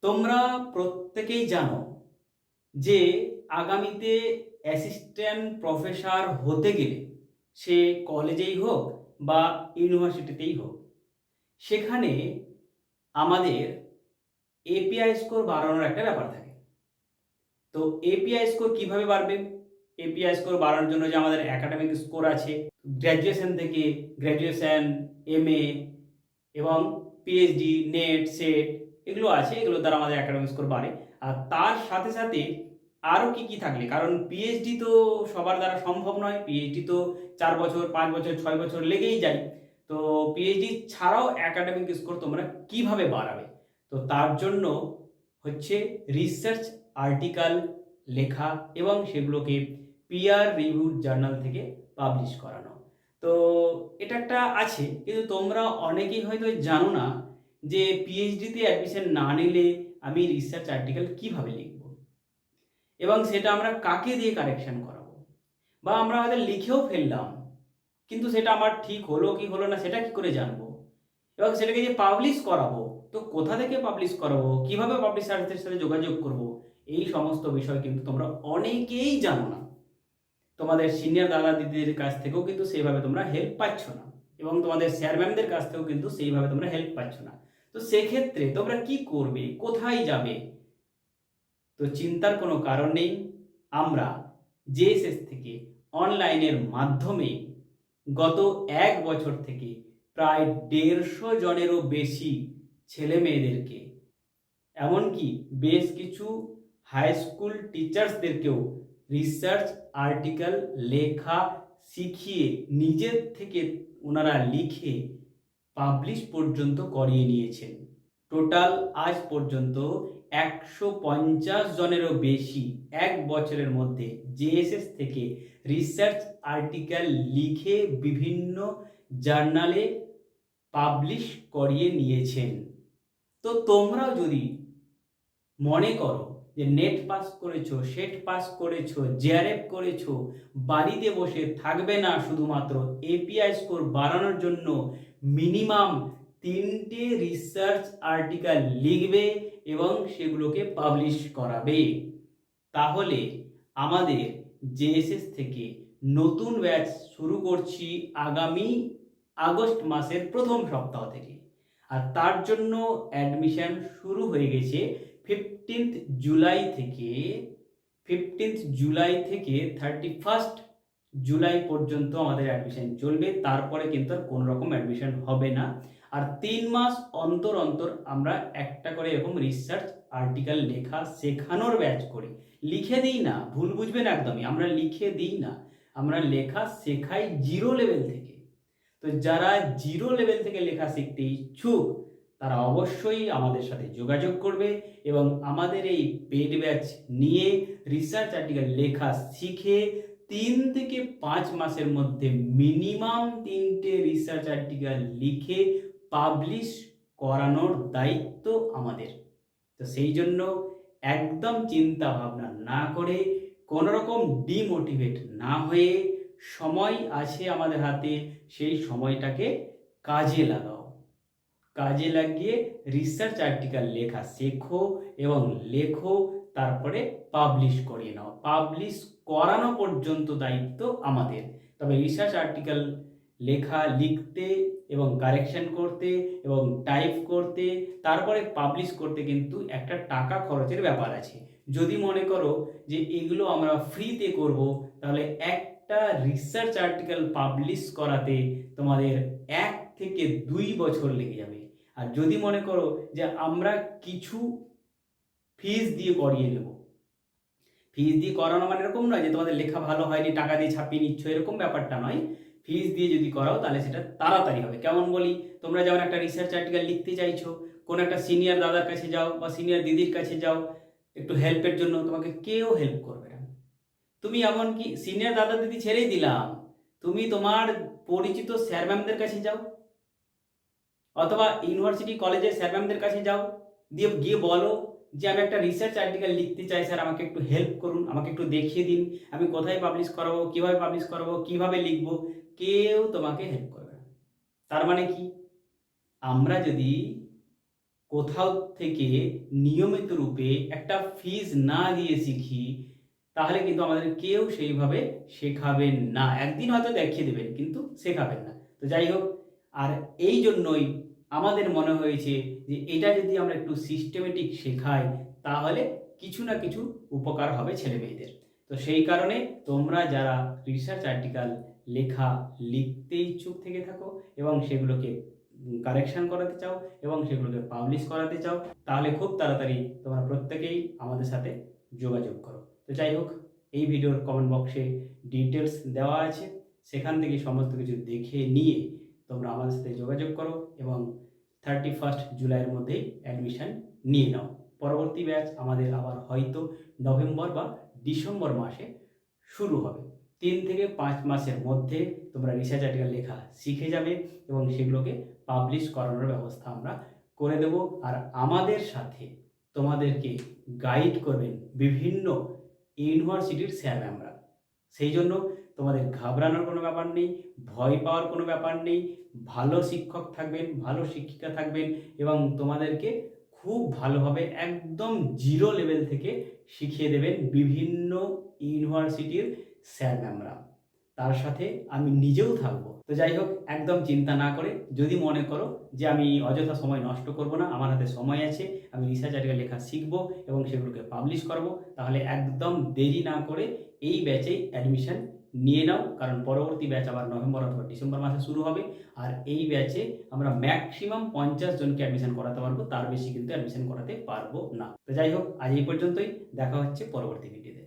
তোমরা প্রত্যেকেই জানো যে আগামীতে অ্যাসিস্ট্যান্ট প্রফেসর হতে গেলে সে কলেজেই হোক বা ইউনিভার্সিটিতেই হোক, সেখানে আমাদের এপিআই স্কোর বাড়ানোর একটা ব্যাপার থাকে। তো এপিআই স্কোর কিভাবে বাড়বে? এপিআই স্কোর বাড়ানোর জন্য যে আমাদের একাডেমিক স্কোর আছে, গ্র্যাজুয়েশন থেকে গ্র্যাজুয়েশন, এমএ এবং পিএইচডি, নেট, সেট এগুলো আছে, এগুলো দ্বারা আমাদের একাডেমিক স্কোর বাড়ে। আর তার সাথে সাথে আরও কি কি থাকলে, কারণ পিএইচডি তো সবার দ্বারা সম্ভব নয়, পিএইচডি তো 4 বছর 5 বছর 6 বছর লেগেই যায়। তো পিএইচডি ছাড়াও একাডেমিক স্কোর তোমরা কিভাবে বাড়াবে? তো তার জন্য হচ্ছে রিসার্চ আর্টিকেল লেখা এবং সেগুলোকে পিয়ার রিভিউড জার্নাল থেকে পাবলিশ করানো। তো এটা একটা আছে, কিন্তু তোমরা অনেকেই হয়তো জানো না যে পিএইচডিতে অ্যাডমিশন না নিলে আমি রিসার্চ আর্টিকেল কিভাবে লিখব, এবং সেটা আমরা কাকে দিয়ে কারেকশন করাবো, বা আমরা হয়তো লিখেও ফেললাম কিন্তু সেটা আমার ঠিক হলো কি হলো না সেটা কি করে জানবো, এবং সেটাকে যে পাবলিশ করাবো তো কোথা থেকে পাবলিশ করাবো, কিভাবে পাবলিশারদের সাথে যোগাযোগ করব, এই সমস্ত বিষয় কিন্তু তোমরা অনেকেই জানো না। তোমাদের সিনিয়র দাদা দিদিদের কাছ থেকেও কিন্তু সেইভাবে তোমরা হেল্প পাচ্ছ না, এবং তোমাদের স্যার ম্যামদের কাছ থেকেও কিন্তু সেইভাবে তোমরা হেল্প পাচ্ছ না। তো সেক্ষেত্রে তোমরা কি করবে, কোথায় যাবে? তো চিন্তার কোনো কারণ নেই। আমরা জেএসএস থেকে অনলাইনের মাধ্যমে গত 1 বছর থেকে প্রায় 150 জনেরও বেশি ছেলে মেয়েদেরকে, এমনকি বেশ কিছু হাই স্কুল টিচার্সদেরকেও রিসার্চ আর্টিকেল লেখা শিখিয়ে নিজের থেকে ওনারা লিখে পাবলিশ পর্যন্ত করিয়ে নিয়েছেন। টোটাল আজ পর্যন্ত 150 জনেরও বেশি 1 বছরের মধ্যে জেএসএস থেকে রিসার্চ আর্টিকেল লিখে বিভিন্ন জার্নালে পাবলিশ করিয়ে নিয়েছেন। তো তোমরাও যদি মনে করো যে নেট পাস করেছো, সেট পাস করেছো, জেআরএফ করেছো, বাড়িতে বসে থাকবে না, শুধুমাত্র এপিআই স্কোর বাড়ানোর জন্য মিনিমাম 3টে রিসার্চ আর্টিকেল লিখবে এবং সেগুলোকে পাবলিশ করাবে, তাহলে আমাদের জেএসএস থেকে নতুন ব্যাচ শুরু করছি আগামী আগস্ট মাসের প্রথম সপ্তাহ থেকে। আর তার জন্য অ্যাডমিশন শুরু হয়ে গেছে 15th জুলাই থেকে 31st জুলাই পর্যন্ত আমাদের অ্যাডমিশন চলবে। তারপরে কিন্তু আর কোনো রকম অ্যাডমিশন হবে না। আর 3 মাস অন্তর অন্তর আমরা একটা করে এরকম রিসার্চ আর্টিকেল লেখা শেখানোর ব্যাচ করি। লিখে দিই না, ভুল বুঝবেন একদমই, আমরা লিখে দিই না, আমরা লেখা শেখাই জিরো লেভেল থেকে। তো যারা জিরো লেভেল থেকে লেখা শিখতে ইচ্ছুক তারা অবশ্যই আমাদের সাথে যোগাযোগ করবে এবং আমাদের এই পেড ব্যাচ নিয়ে রিসার্চ আর্টিকেল লেখা শিখে 3 থেকে 5 মাসের মধ্যে মিনিমাম 3টে রিসার্চ আর্টিকেল লিখে পাবলিশ করানোর দায়িত্ব আমাদের। তো সেই জন্য একদম চিন্তা ভাবনা না করে, কোনো রকম ডিমোটিভেট না হয়ে, সময় আছে আমাদের হাতে, সেই সময়টাকে কাজে লাগাও। কাজে লাগিয়ে রিসার্চ আর্টিকেল লেখা শেখো এবং লেখো, তারপরে পাবলিশ করিয়ে নাও। পাবলিশ করানো পর্যন্ত দায়িত্ব আমাদের। তবে রিসার্চ আর্টিকেল লেখা, লিখতে এবং কারেকশন করতে এবং টাইপ করতে তারপরে পাবলিশ করতে কিন্তু একটা টাকা খরচের ব্যাপার আছে। যদি মনে করো যে এগুলো আমরা ফ্রিতে করব, তাহলে একটা রিসার্চ আর্টিকেল পাবলিশ করাতে তোমাদের 1 থেকে 2 বছর লেগে যাবে। আর যদি মনে করো যে আমরা কিছু ফিস দিয়ে করিয়ে নেব, ফিস দিয়ে করানো মানে এরকম নয় যে তোমাদের লেখা ভালো হয়নি টাকা দিয়ে ছাপিয়ে নিচ্ছ, এরকম ব্যাপারটা নয়। ফিস দিয়ে যদি করাও তাহলে সেটা তাড়াতাড়ি হবে। কেমন বলি, তোমরা যেমন একটা রিসার্চ আর্টিকেল লিখতে চাইছো, কোনো একটা সিনিয়র দাদার কাছে যাও বা সিনিয়র দিদির কাছে যাও একটু হেল্পের জন্য, তোমাকে কেউ হেল্প করবে না। তুমি এমনকি সিনিয়র দাদা দিদি ছেড়েই দিলাম, তুমি তোমার পরিচিত স্যার ম্যামদের কাছে যাও অথবা ইউনিভার্সিটি কলেজের স্যার ম্যামদের কাছে যাও, দিয়ে গিয়ে বলো যে আমি একটা রিসার্চ আর্টিকেল লিখতে চাই স্যার, আমাকে একটু হেল্প করুন, আমাকে একটু দেখিয়ে দিন আমি কোথায় পাবলিশ করাবো, কীভাবে পাবলিশ করাবো, কীভাবে লিখবো। কেউ তোমাকে হেল্প করবে না। তার মানে কি, আমরা যদি কোথাও থেকে নিয়মিত রূপে একটা ফিজ না দিয়ে শিখি, তাহলে কিন্তু আমাদের কেউ সেইভাবে শেখাবেন না। একদিন হয়তো দেখিয়ে দেবেন কিন্তু শেখাবেন না। তো যাই হোক, আর এই জন্যই আমাদের মনে হয়েছে যে এটা যদি আমরা একটু সিস্টেমেটিক শেখাই, তাহলে কিছু না কিছু উপকার হবে ছেলেমেয়েদের। তো সেই কারণে তোমরা যারা রিসার্চ আর্টিকেল লিখতে ইচ্ছুক থেকে থাকো এবং সেগুলোকে কারেকশন করাতে চাও এবং সেগুলোকে পাবলিশ করাতে চাও, তাহলে খুব তাড়াতাড়ি তোমরা প্রত্যেকেই আমাদের সাথে যোগাযোগ করো। তো যাই হোক, এই ভিডিওর কমেন্ট বক্সে ডিটেলস দেওয়া আছে, সেখান থেকে সমস্ত কিছু দেখে নিয়ে তোমরা আমাদের সাথে যোগাযোগ করো এবং 31 জুলাইয়ের মধ্যেই অ্যাডমিশন নিয়ে নাও। পরবর্তী ব্যাচ আমাদের আবার হয়তো নভেম্বর বা ডিসেম্বর মাসে শুরু হবে। 3 থেকে 5 মাসের মধ্যে তোমরা রিসার্চ আর্টিকেল লেখা শিখে যাবে এবং সেগুলোকে পাবলিশ করানোর ব্যবস্থা আমরা করে দেব। আর আমাদের সাথে তোমাদেরকে গাইড করবেন বিভিন্ন ইউনিভার্সিটির স্যার ম্যামরা। সেই জন্য তোমাদের ঘাবড়ানোর কোনো ব্যাপার নেই, ভয় পাওয়ার কোনো ব্যাপার নেই। ভালো শিক্ষক থাকবেন, ভালো শিক্ষিকা থাকবেন এবং তোমাদেরকে খুব ভালোভাবে একদম জিরো লেভেল থেকে শিখিয়ে দেবেন বিভিন্ন ইউনিভার্সিটির স্যার ম্যামরা। তার সাথে আমি নিজেও থাকবো। তো যাই হোক, একদম চিন্তা না করে, যদি মনে করো যে আমি অযথা সময় নষ্ট করব না, আমার হাতে সময় আছে, আমি রিসার্চ আর্টিকেল লেখা শিখবো এবং সেগুলোকে পাবলিশ করব, তাহলে একদম দেরি না করে এই ব্যাচেই অ্যাডমিশন নিয়ে নাও। কারণ পরবর্তী ব্যাচ আবার নভেম্বর অথবা ডিসেম্বর মাসে শুরু হবে। আর এই ব্যাচে আমরা ম্যাক্সিমাম 50 জনকে অ্যাডমিশন করাতে পারবো, তার বেশি কিন্তু অ্যাডমিশন করাতে পারবো না। তো যাই হোক, আজ এই পর্যন্তই। দেখা হচ্ছে পরবর্তী ভিডিওতে।